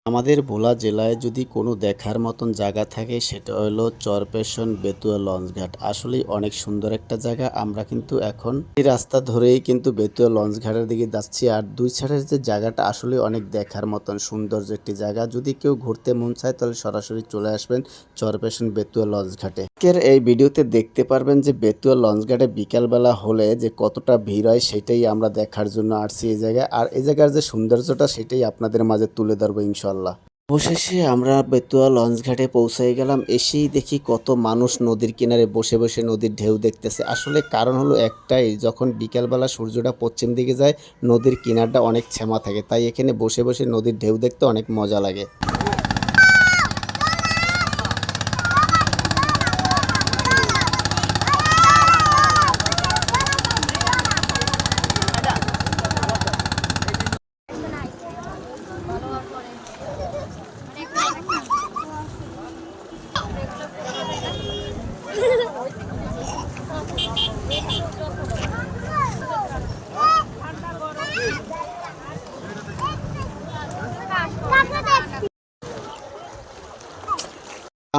আমাদের ভোলা জেলায় যদি কোনো দেখার মতন জায়গা থাকে সেটা হলো চরপেশন বেতুয়া লঞ্চঘাট। আসলেই অনেক সুন্দর একটা জায়গা। আমরা কিন্তু এখন এই রাস্তা ধরেই কিন্তু বেতুয়া লঞ্চঘাটের দিকে যাচ্ছি। আর দুই সাইডের যে জায়গাটা আসলে অনেক দেখার মতন সৌন্দর্য একটি জায়গা। যদি কেউ ঘুরতে মন চায় তাহলে সরাসরি চলে আসবেন চরপেশন বেতুয়া লঞ্চঘাটে। আজকের এই ভিডিওতে দেখতে পারবেন যে বেতুয়া লঞ্চঘাটে বিকালবেলা হলে যে কতটা ভিড় হয় সেটাই আমরা দেখার জন্য আসছি এই জায়গায়। আর এই জায়গার যে সৌন্দর্যটা সেটাই আপনাদের মাঝে তুলে ধরবো ইনশাল্লাহ। অবশেষে আমরা বেতুয়া লঞ্চঘাটে পৌঁছে গেলাম। এসেই দেখি কত মানুষ নদীর কিনারে বসে বসে নদীর ঢেউ দেখতেছে। আসলে কারণ হলো একটাই, যখন বিকালবেলা সূর্যটা পশ্চিম দিকে যায় নদীর কিনারটা অনেক শ্যামা থাকে, তাই এখানে বসে বসে নদীর ঢেউ দেখতে অনেক মজা লাগে।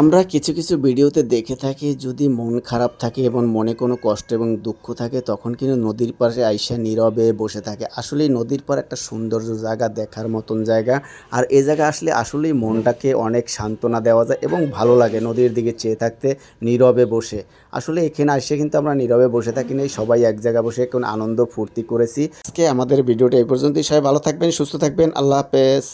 আমরা কিছু কিছু ভিডিওতে দেখে থাকি যদি মন খারাপ থাকে এবং মনে কোনো কষ্ট এবং দুঃখ থাকে তখন কিন্তু নদীর পাশে আইসা নীরবে বসে থাকে। আসলেই নদীর পাড় একটা সৌন্দর্য জায়গা, দেখার মতন জায়গা। আর এই জায়গা আসলে আসলেই মনটাকে অনেক সান্ত্বনা দেওয়া যায় এবং ভালো লাগে নদীর দিকে চেয়ে থাকতে নীরবে বসে। আসলে এখানে এসে কিন্তু আমরা নীরবে বসে থাকি নাই, সবাই এক জায়গায় বসে কোন আনন্দ ফুর্তি করেছি। আজকে আমাদের ভিডিওটা এই পর্যন্তই। সবাই ভালো থাকবেন, সুস্থ থাকবেন, আল্লাহ হাফেজ।